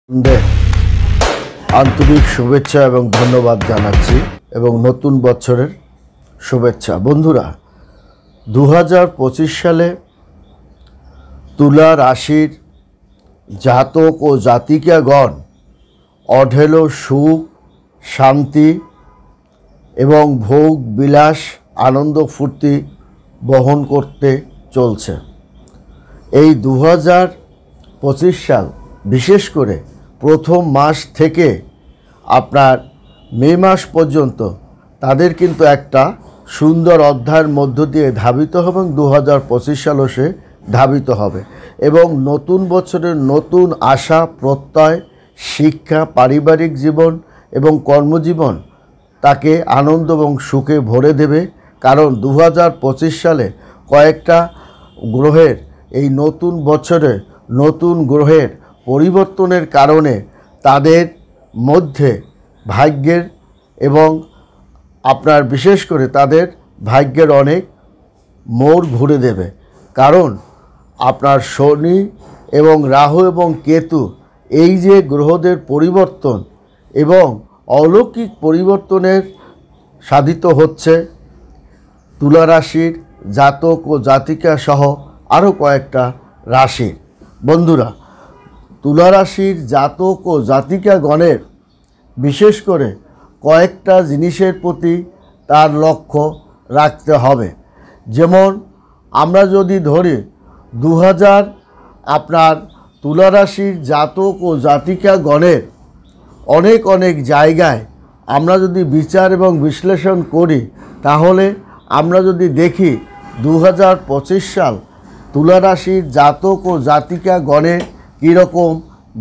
দের আন্তরিক শুভেচ্ছা এবং ধন্যবাদ জানাচ্ছি এবং নতুন বছরের শুভেচ্ছা। বন্ধুরা, 2025 সালে তুলা রাশির জাতক ও জাতিকাগণ অঢেলো সুখ, শান্তি এবং ভোগ বিলাস, আনন্দ ফুর্তি বহন করতে চলছে। এই 2025 সাল বিশেষ করে প্রথম মাস থেকে আপনার মে মাস পর্যন্ত তাদের কিন্তু একটা সুন্দর অধ্যায়ের মধ্য দিয়ে ধাবিত হবে এবং 2025 সালও সে ধাবিত হবে এবং নতুন বছরের নতুন আশা, প্রত্যয়, শিক্ষা, পারিবারিক জীবন এবং কর্মজীবন তাকে আনন্দ এবং সুখে ভরে দেবে। কারণ 2025 সালে কয়েকটা গ্রহের এই নতুন বছরে নতুন গ্রহের পরিবর্তনের কারণে তাদের মধ্যে ভাগ্যের এবং আপনার বিশেষ করে তাদের ভাগ্যের অনেক মোড় ঘুরে দেবে। কারণ আপনার শনি এবং রাহু এবং কেতু এই যে গ্রহদের পরিবর্তন এবং অলৌকিক পরিবর্তনের সাধিত হচ্ছে তুলা রাশির জাতক ও জাতিকা সহ আরও কয়েকটা রাশির। বন্ধুরা, তুলা রাশির জাতক ও জাতিকাগণের বিশেষ করে কয়েকটা জিনিসের প্রতি তার লক্ষ্য রাখতে হবে। যেমন আমরা যদি ধরি 2000 আপনার তুলা রাশির জাতক ও জাতিকাগণের অনেক জায়গায় আমরা যদি বিচার এবং বিশ্লেষণ করি, তাহলে আমরা যদি দেখি 2025 সাল তুলা রাশির জাতক ও জাতিকাগণের কীরকম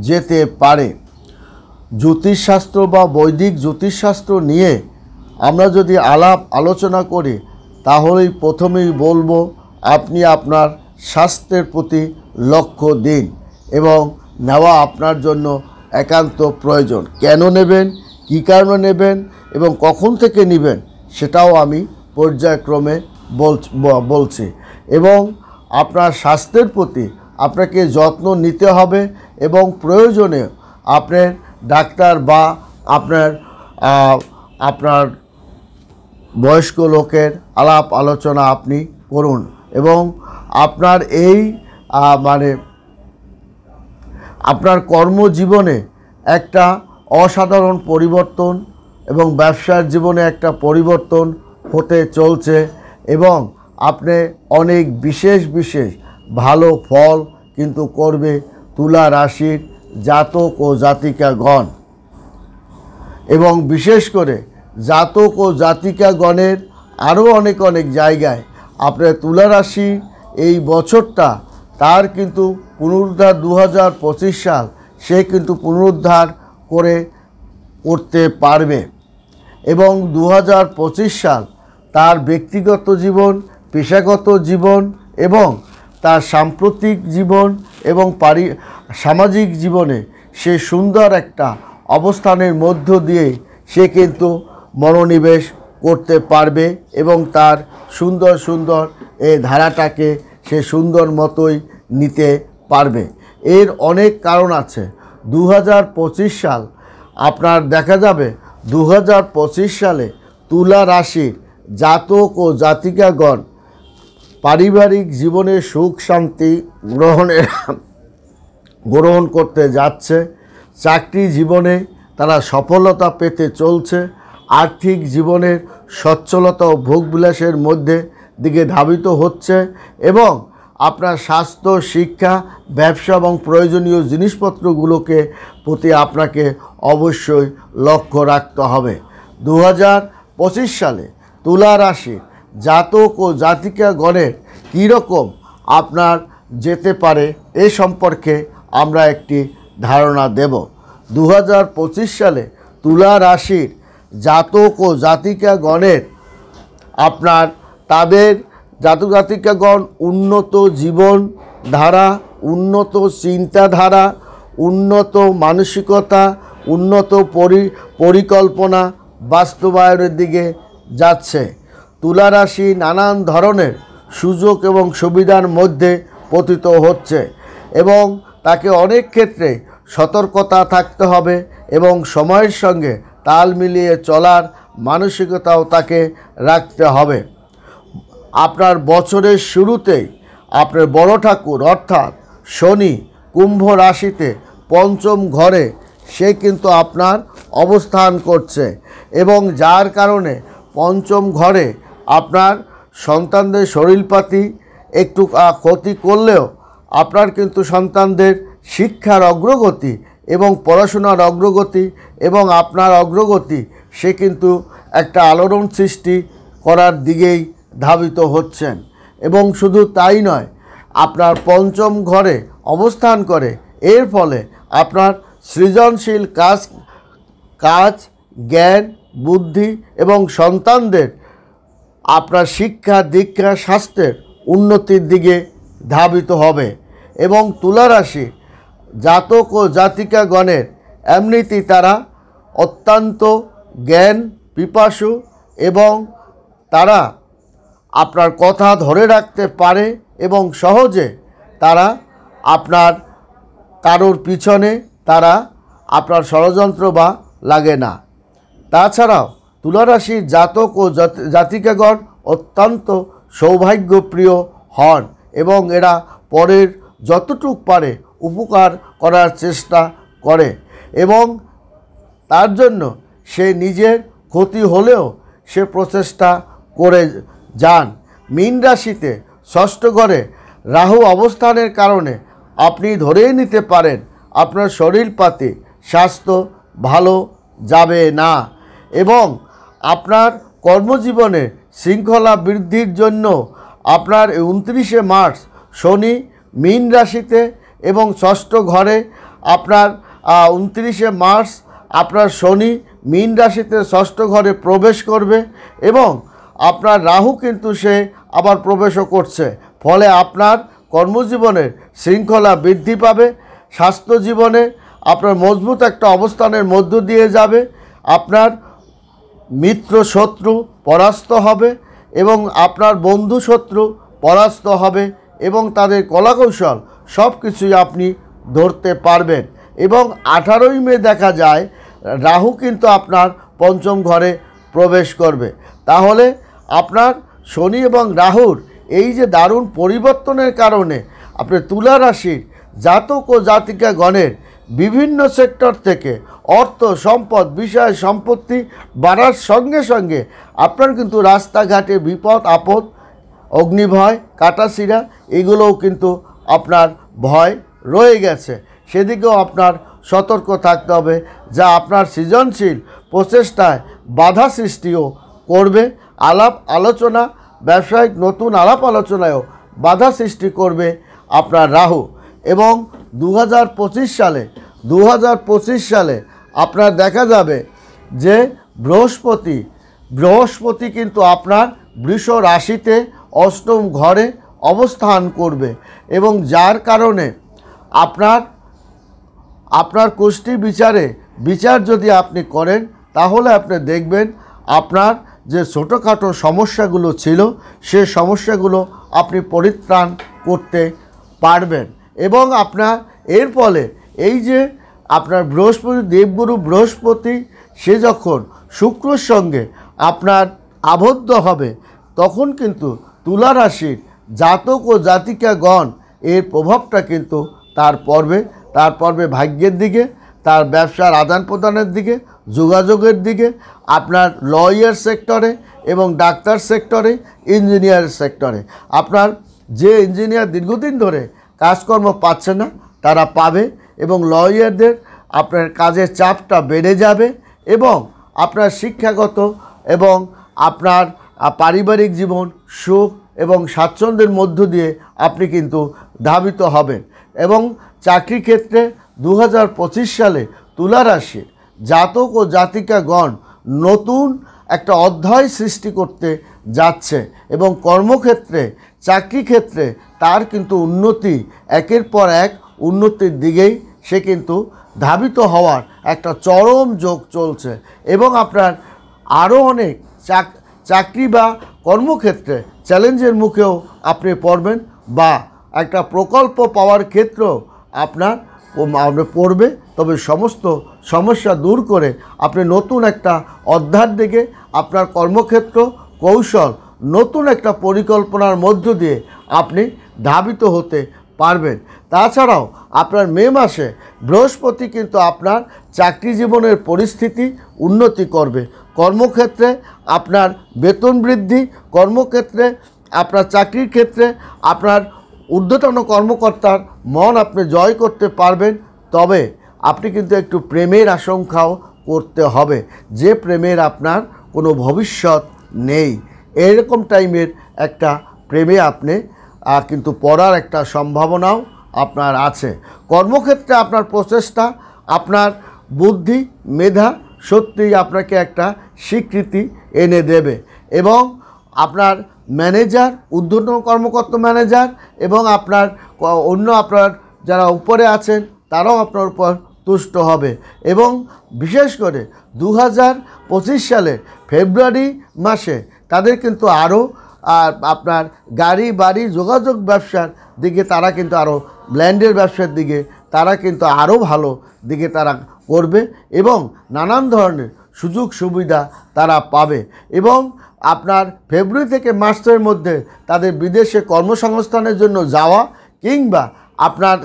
যেতে পারে। জ্যোতিষশাস্ত্র বা বৈদিক জ্যোতিষশাস্ত্র নিয়ে আমরা যদি আলাপ আলোচনা করি, তাহলেই প্রথমেই বলবো আপনি আপনার স্বাস্থ্যের প্রতি লক্ষ্য দিন এবং নেওয়া আপনার জন্য একান্ত প্রয়োজন। কেন নেবেন, কী কারণে নেবেন এবং কখন থেকে নেবেন সেটাও আমি পর্যায়ক্রমে বলছি। এবং আপনার স্বাস্থ্যের প্রতি আপনাকে যত্ন নিতে হবে এবং প্রয়োজনে আপনার ডাক্তার বা আপনার বয়স্ক লোকের আলাপ আলোচনা আপনি করুন এবং আপনার এই আপনার কর্মজীবনে একটা অসাধারণ পরিবর্তন এবং ব্যবসার জীবনে একটা পরিবর্তন হতে চলছে এবং আপনি অনেক বিশেষ ভালো ফল কিন্তু করবে তুলা রাশির জাতক ও জাতিকাগণ। এবং বিশেষ করে জাতক ও জাতিকাগণের আরও অনেক জায়গায় আপনার তুলা রাশি এই বছরটা তার কিন্তু পুনরুদ্ধার 2025 সাল সে কিন্তু পুনরুদ্ধার করতে পারবে এবং 2025 সাল তার ব্যক্তিগত জীবন, পেশাগত জীবন এবং তার সাম্প্রতিক জীবন এবং সামাজিক জীবনে সে সুন্দর একটা অবস্থানের মধ্য দিয়ে সে কিন্তু মনোনিবেশ করতে পারবে এবং তার সুন্দর এই ধারাটাকে সে সুন্দর মতোই নিতে পারবে। এর অনেক কারণ আছে। 2025 সাল আপনার দেখা যাবে 2025 সালে তুলা রাশির জাতক ও জাতিকাগণ পারিবারিক জীবনে সুখ শান্তি গ্রহণ করতে যাচ্ছে। চাকরি জীবনে তারা সফলতা পেতে চলছে। আর্থিক জীবনের সচ্ছলতা ও ভোগবিলাসের দিকে ধাবিত হচ্ছে এবং আপনার স্বাস্থ্য, শিক্ষা, ব্যবসা এবং প্রয়োজনীয় জিনিসপত্রগুলোকে প্রতি আপনাকে অবশ্যই লক্ষ্য রাখতে হবে। 2025 সালে তুলা রাশির জাতক ও জাতিকাগণের কীরকম আপনার যেতে পারে এ সম্পর্কে আমরা একটি ধারণা দেব। 2025 সালে তুলা রাশির জাতক ও জাতিকাগণের আপনার তাদের জাতক জাতিকাগণ উন্নত জীবন ধারা, উন্নত চিন্তাধারা, উন্নত মানসিকতা, উন্নত পরিকল্পনা বাস্তবায়নের দিকে যাচ্ছে। তুলা রাশি নানান ধরনের সুযোগ এবং সুবিধার মধ্যে পতিত হচ্ছে এবং তাকে অনেক ক্ষেত্রে সতর্কতা থাকতে হবে এবং সময়ের সঙ্গে তাল মিলিয়ে চলার মানসিকতাও তাকে রাখতে হবে। আপনার বছরের শুরুতেই আপনার বড় ঠাকুর অর্থাৎ শনি কুম্ভ রাশিতে পঞ্চম ঘরে সে কিন্তু আপনার অবস্থান করছে এবং যার কারণে পঞ্চম ঘরে আপনার সন্তানদের শরীরপাতি একটু ক্ষতি করলেও আপনার কিন্তু সন্তানদের শিক্ষার অগ্রগতি এবং পড়াশোনার অগ্রগতি এবং আপনার অগ্রগতি সে কিন্তু একটা আলোড়ন সৃষ্টি করার দিকেই ধাবিত হচ্ছেন। এবং শুধু তাই নয়, আপনার পঞ্চম ঘরে অবস্থান করে এর ফলে আপনার সৃজনশীল কাজ জ্ঞান বুদ্ধি এবং সন্তানদের আপনার শিক্ষা দীক্ষা স্বাস্থ্যের উন্নতির দিকে ধাবিত হবে। এবং তুলা রাশি জাতক ও জাতিকাগণের এমনিতেই তারা অত্যন্ত জ্ঞান পিপাসু এবং তারা আপনার কথা ধরে রাখতে পারে এবং সহজে তারা আপনার কারোর পিছনে তারা আপনার ষড়যন্ত্র বা লাগে না। তাছাড়াও তুলারাশির জাতক ও জাতিকাগণ অত্যন্ত সৌভাগ্যপ্রিয় হন এবং এরা পরের যতটুক পারে উপকার করার চেষ্টা করে এবং তার জন্য সে নিজের ক্ষতি হলেও সে প্রচেষ্টা করে যান। মীন রাশিতে ষষ্ঠ ঘরে রাহু অবস্থানের কারণে আপনি ধরেই নিতে পারেন আপনার শরীরপাতি স্বাস্থ্য ভালো যাবে না এবং আপনার কর্মজীবনে শৃঙ্খলা বৃদ্ধির জন্য আপনার 29শে মার্চ শনি মীন রাশিতে এবং ষষ্ঠ ঘরে আপনার 29শে মার্চ আপনার শনি মীন রাশিতে ষষ্ঠ ঘরে প্রবেশ করবে এবং আপনার রাহু কিন্তু সে আবার প্রবেশও করছে। ফলে আপনার কর্মজীবনের শৃঙ্খলা বৃদ্ধি পাবে, স্বাস্থ্য জীবনে আপনার মজবুত একটা অবস্থানের মধ্য দিয়ে যাবে, আপনার মিত্র শত্রু পরাস্ত হবে এবং আপনার বন্ধু শত্রু পরাস্ত হবে এবং তাদের কলাকৌশল সব কিছুই আপনি ধরতে পারবেন। এবং 18ই মে দেখা যায় রাহু কিন্তু আপনার পঞ্চম ঘরে প্রবেশ করবে। তাহলে আপনার শনি এবং রাহুর এই যে দারুণ পরিবর্তনের কারণে আপনার তুলা রাশির জাতক ও জাতিকাগণের বিভিন্ন সেক্টর থেকে অর্থ সম্পদ বিষয় সম্পত্তি বাড়ার সঙ্গে সঙ্গে আপনার কিন্তু রাস্তাঘাটে বিপদ আপদ অগ্নিভয় কাটাছিড়া এগুলোও কিন্তু আপনার ভয় রয়ে গেছে, সেদিকেও আপনার সতর্ক থাকতে হবে, যা আপনার সৃজনশীল প্রচেষ্টায় বাধা সৃষ্টিও করবে। আলাপ আলোচনা ব্যবসায়িক নতুন আলাপ আলোচনায়ও বাধা সৃষ্টি করবে আপনার রাহু। এবং 2025 সালে আপনার দেখা যাবে যে বৃহস্পতি কিন্তু আপনার বৃষ রাশিতে অষ্টম ঘরে অবস্থান করবে এবং যার কারণে আপনার কুষ্টি বিচার যদি আপনি করেন তাহলে আপনি দেখবেন আপনার যে ছোটোখাটো সমস্যাগুলো ছিল সে সমস্যাগুলো আপনি পরিত্রাণ করতে পারবেন। এবং আপনার এর ফলে এই যে আপনার বৃহস্পতি দেবগুরু বৃহস্পতি সে যখন শুক্রর সঙ্গে আপনার আবদ্ধ হবে তখন কিন্তু তুলা রাশির জাতক ও জাতিকাগণ এর প্রভাবটা কিন্তু তার পর্বে ভাগ্যের দিকে, তার ব্যবসার আদান প্রদানের দিকে, যোগাযোগের দিকে, আপনার লয়ার সেক্টরে এবং ডাক্তার সেক্টরে, ইঞ্জিনিয়ার সেক্টরে আপনার যে ইঞ্জিনিয়ার দীর্ঘদিন ধরে কাজকর্ম পাচ্ছে না তারা পাবে এবং লয়ারদের আপনার কাজের চাপটা বেড়ে যাবে এবং আপনার শিক্ষাগত এবং আপনার পারিবারিক জীবন সুখ এবং স্বাচ্ছন্দ্যের মধ্য দিয়ে আপনি কিন্তু ধাবিত হবেন। এবং চাকরি ক্ষেত্রে 2025 সালে তুলা রাশির জাতক ও জাতিকাগণ নতুন একটা অধ্যায় সৃষ্টি করতে যাচ্ছে এবং কর্মক্ষেত্রে চাকরি ক্ষেত্রে তার কিন্তু উন্নতি একের পর এক উন্নতির দিকেই সে কিন্তু ধাবিত হওয়ার একটা চরম যোগ চলছে এবং আপনার আরও অনেক চাকরি বা কর্মক্ষেত্রে চ্যালেঞ্জের মুখেও আপনি পড়বেন বা একটা প্রকল্প পাওয়ার ক্ষেত্রেও আপনার পড়বে, তবে সমস্ত সমস্যা দূর করে আপনি নতুন একটা অধ্যায়ের দিকে আপনার কর্মক্ষেত্র কৌশল নতুন একটা পরিকল্পনার মধ্য দিয়ে আপনি ধাবিত হতে পারবেন। তাছাড়াও আপনার মে মাসে বৃহস্পতি কিন্তু আপনার চাকরি জীবনের পরিস্থিতি উন্নতি করবে। কর্মক্ষেত্রে আপনার বেতন বৃদ্ধি, কর্মক্ষেত্রে আপনার চাকরির ক্ষেত্রে আপনার ঊর্ধ্বতন কর্মকর্তার মন আপনি জয় করতে পারবেন। তবে আপনি কিন্তু একটু প্রেমের আশঙ্কাও করতে হবে, যে প্রেমের আপনার কোনো ভবিষ্যৎ নেই। এরকম টাইমের একটা প্রেমে আপনি কিন্তু পড়ার একটা সম্ভাবনাও আপনার আছে। কর্মক্ষেত্রে আপনার প্রচেষ্টা, আপনার বুদ্ধি মেধা সত্যিই আপনাকে একটা স্বীকৃতি এনে দেবে এবং আপনার ম্যানেজার, ঊর্ধ্বতন কর্মকর্তা ম্যানেজার এবং আপনার অন্য আপনার যারা উপরে আছেন তারাও আপনার উপর তুষ্ট হবে। এবং বিশেষ করে 2025 সালের ফেব্রুয়ারি মাসে তাদের কিন্তু আরও আপনার গাড়ি বাড়ি যোগাযোগ ব্যবসার দিকে তারা কিন্তু আরও ল্যান্ডের ব্যবসার দিকে তারা কিন্তু আরও ভালো দিকে তারা করবে এবং নানান ধরনের সুযোগ সুবিধা তারা পাবে। এবং আপনার ফেব্রুয়ারি থেকে মার্চের মধ্যে তাদের বিদেশে কর্মসংস্থানের জন্য যাওয়া কিংবা আপনার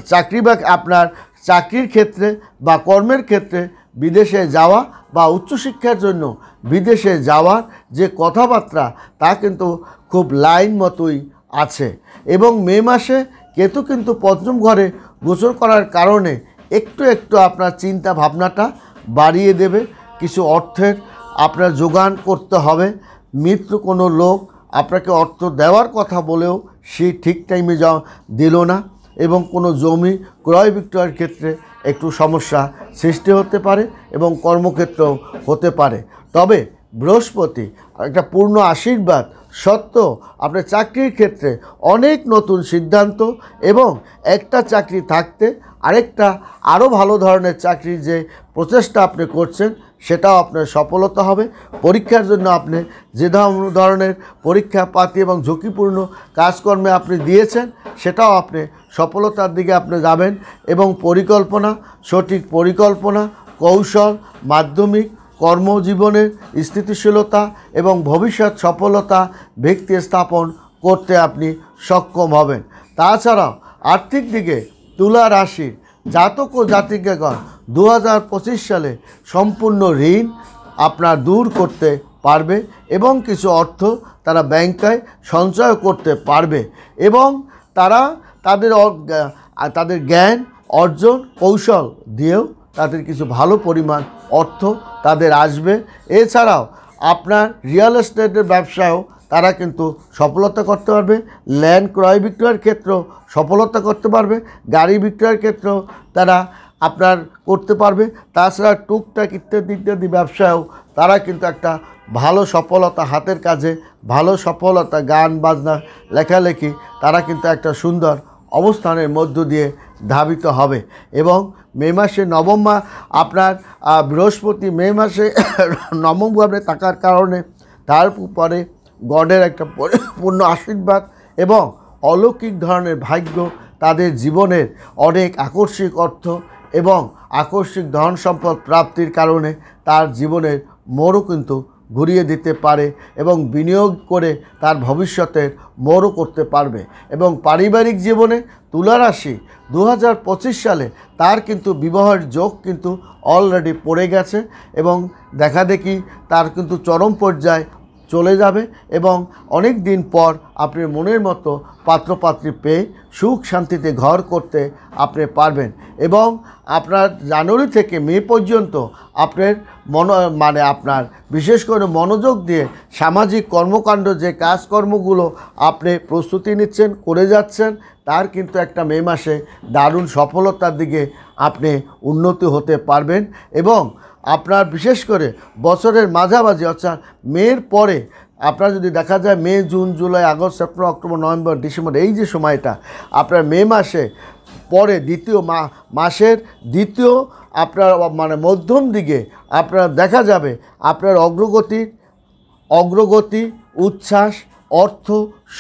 আপনার চাকরির ক্ষেত্রে বা কর্মের ক্ষেত্রে বিদেশে যাওয়া বা উচ্চশিক্ষার জন্য বিদেশে যাওয়ার যে কথাবার্তা তা কিন্তু খুব লাইন মতোই আছে। এবং মে মাসে কেতু কিন্তু পঞ্চম ঘরে গোচর করার কারণে একটু একটু আপনার চিন্তা ভাবনাটা বাড়িয়ে দেবে। কিছু অর্থের আপনার যোগান করতে হবে। মিত্র কোনো লোক আপনাকে অর্থ দেওয়ার কথা বলেও সে ঠিক টাইমে দিল না এবং কোনো জমি ক্রয় বিক্রয়ের ক্ষেত্রে একটু সমস্যা সৃষ্টি হতে পারে এবং কর্মক্ষেত্রেও হতে পারে। তবে বৃহস্পতি একটা পূর্ণ আশীর্বাদ সত্ত্বেও আপনার চাকরির ক্ষেত্রে অনেক নতুন সিদ্ধান্ত এবং একটা চাকরি থাকতে আরেকটা আরও ভালো ধরনের চাকরির যে প্রচেষ্টা আপনি করছেন সেটাও আপনার সফলতা হবে। পরীক্ষার জন্য আপনি যে ধরনের পরীক্ষা পাতি এবং ঝুঁকিপূর্ণ কাজকর্মে আপনি দিয়েছেন সেটাও আপনি সফলতার দিকে আপনি যাবেন। এবং পরিকল্পনা, সঠিক পরিকল্পনা, কৌশল, মাধ্যমিক কর্মজীবনের স্থিতিশীলতা এবং ভবিষ্যৎ সফলতা ব্যক্তি স্থাপন করতে আপনি সক্ষম হবেন। তাছাড়াও আর্থিক দিকে তুলা রাশির জাতক ও জাতিকাগণ 2025 সালে সম্পূর্ণ ঋণ আপনার দূর করতে পারবে এবং কিছু অর্থ তারা ব্যাংকে সঞ্চয় করতে পারবে এবং তারা তাদের জ্ঞান অর্জন কৌশল দিয়েও তাদের কিছু ভালো পরিমাণ অর্থ তাদের আসবে। এছাড়াও আপনার রিয়েল এস্টেটের ব্যবসায়ও তারা কিন্তু সফলতা করতে পারবে। ল্যান্ড ক্রয় বিক্রয়ের ক্ষেত্রেও সফলতা করতে পারবে। গাড়ি বিক্রয়ের ক্ষেত্রেও তারা আপনার করতে পারবে। তাছাড়া টুকটাক ইত্যাদি ইত্যাদি ব্যবসায়ও তারা কিন্তু একটা ভালো সফলতা, হাতের কাজে ভালো সফলতা, গান বাজনা লেখালেখি তারা কিন্তু একটা সুন্দর অবস্থানের মধ্য দিয়ে ধাবিত হবে। এবং মে মাসে আপনার বৃহস্পতি মে মাসে নবমভাবে থাকার কারণে তারপরে গডের একটা পূর্ণ আশীর্বাদ এবং অলৌকিক ধরনের ভাগ্য তাদের জীবনের অনেক আকস্মিক অর্থ এবং আকস্মিক ধন সম্পদ প্রাপ্তির কারণে তার জীবনের মোড়ও কিন্তু ঘুরিয়ে দিতে পারে এবং বিনিয়োগ করে তার ভবিষ্যতের মোড়ও করতে পারবে। এবং পারিবারিক জীবনে তুলা রাশি 2025 সালে তার কিন্তু বিবাহের যোগ কিন্তু অলরেডি পড়ে গেছে এবং দেখাদেখি তার কিন্তু চরম পর্যায়ে চলে যাবে এবং অনেক দিন পর আপনি মনের মতো পাত্রপাত্রী পেয়ে সুখ শান্তিতে ঘর করতে আপনি পারবেন। এবং আপনার জানুয়ারি থেকে মে পর্যন্ত আপনার আপনার বিশেষ করে মনোযোগ দিয়ে সামাজিক কর্মকাণ্ড যে কাজকর্মগুলো আপনি প্রস্তুতি নিচ্ছেন করে যাচ্ছেন তার কিন্তু একটা মে মাসে দারুণ সফলতার দিকে আপনি উন্নতি হতে পারবেন। এবং আপনার বিশেষ করে বছরের মাঝামাঝি অর্থাৎ মের পরে আপনার যদি দেখা যায় May June July August September October November December এই যে সময়টা আপনার মে মাসে পরে দ্বিতীয় মাসের দ্বিতীয় আপনার মধ্যম দিকে আপনার দেখা যাবে আপনার অগ্রগতি উচ্ছ্বাস অর্থ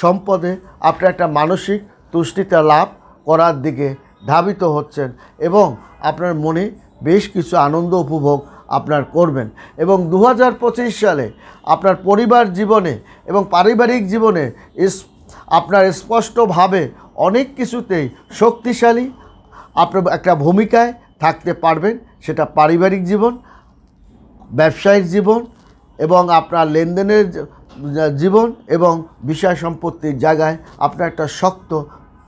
সম্পদে আপনার একটা মানসিক তুষ্টিতা লাভ করার দিকে ধাবিত হচ্ছেন এবং আপনার মনে বেশ কিছু আনন্দ উপভোগ আপনার করবেন। এবং 2025 সালে আপনার পরিবার জীবনে এবং পারিবারিক জীবনে আপনার স্পষ্টভাবে অনেক কিছুতেই শক্তিশালী আপনার একটা ভূমিকায় থাকতে পারবেন। সেটা পারিবারিক জীবন, ব্যবসায়িক জীবন এবং আপনার লেনদেনের জীবন এবং বিষয় সম্পত্তির জায়গায় আপনার একটা শক্ত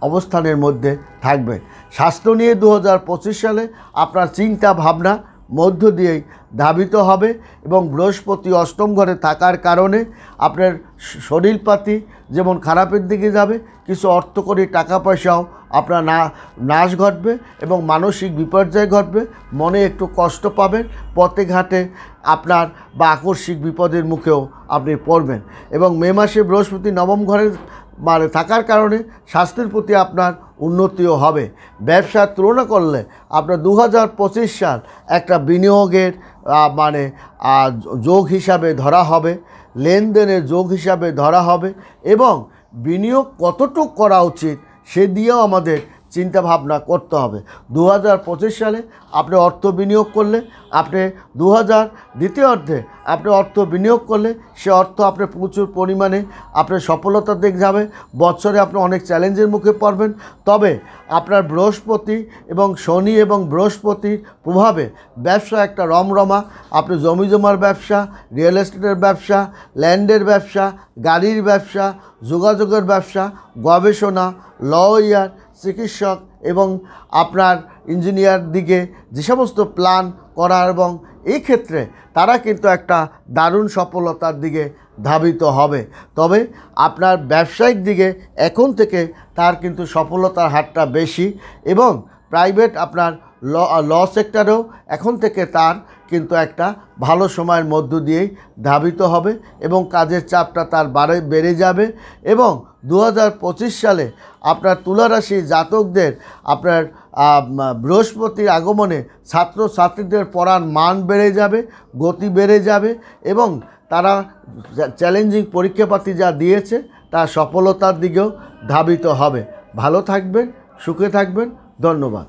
অবস্থানের মধ্যে থাকবে। স্বাস্থ্য নিয়ে 2025 সালে আপনার চিন্তা ভাবনা মধ্য দিয়েই ধাবিত হবে এবং বৃহস্পতি অষ্টম ঘরে থাকার কারণে আপনার শরীরপাতি যেমন খারাপের দিকে যাবে, কিছু অর্থকরী টাকা পয়সাও আপনার নাশ ঘটবে এবং মানসিক বিপর্যয় ঘটবে। মনে একটু কষ্ট পাবেন, পথে ঘাটে আপনার বা আকস্মিক বিপদের মুখেও আপনি পড়বেন। এবং মে মাসে বৃহস্পতি নবম ঘরে থাকার কারণে স্বাস্থ্যের প্রতি আপনার উন্নতিও হবে। ব্যবসার তুলনা করলে আপনার 2025 সাল একটা বিনিয়োগের যোগ হিসাবে ধরা হবে, লেনদেনের যোগ হিসাবে ধরা হবে এবং বিনিয়োগ কতটুকু করা উচিত সে দিয়েও আমাদের চিন্তা ভাবনা করতে হবে। 2025 সালে আপনি অর্থ বিনিয়োগ করলে আপনি দ্বিতীয় অর্ধে আপনি অর্থ বিনিয়োগ করলে সে অর্থ আপনি প্রচুর পরিমাণে আপনার সফলতার দিকে যাবে। বছরে আপনি অনেক চ্যালেঞ্জের মুখে পড়বেন, তবে আপনার বৃহস্পতি এবং শনি এবং বৃহস্পতির প্রভাবে ব্যবসা একটা রমরমা। আপনি জমি জমার ব্যবসা, রিয়েল এস্টেটের ব্যবসা, ল্যান্ডের ব্যবসা, গাড়ির ব্যবসা, যোগাযোগের ব্যবসা, গবেষণা, লয়ার, চিকিৎসক এবং আপনার ইঞ্জিনিয়ার দিকে যে সমস্ত প্ল্যান করার এবং এই ক্ষেত্রে তারা কিন্তু একটা দারুণ সফলতার দিকে ধাবিত হবে। তবে আপনার ব্যবসায়িক দিকে এখন থেকে তার কিন্তু সফলতার হারটা বেশি এবং প্রাইভেট আপনার ল সেক্টরেও এখন থেকে তার কিন্তু একটা ভালো সময়ের মধ্য দিয়েই ধাবিত হবে এবং কাজের চাপটা তার বেড়ে যাবে। এবং 2025 সালে আপনার তুলা রাশি জাতকদের আপনার বৃহস্পতির আগমনে ছাত্রছাত্রীদের পড়ার মান বেড়ে যাবে, গতি বেড়ে যাবে এবং তারা চ্যালেঞ্জিং পরীক্ষাপাতি যা দিয়েছে তা সফলতার দিকেও ধাবিত হবে। ভালো থাকবেন, সুখে থাকবেন, ধন্যবাদ।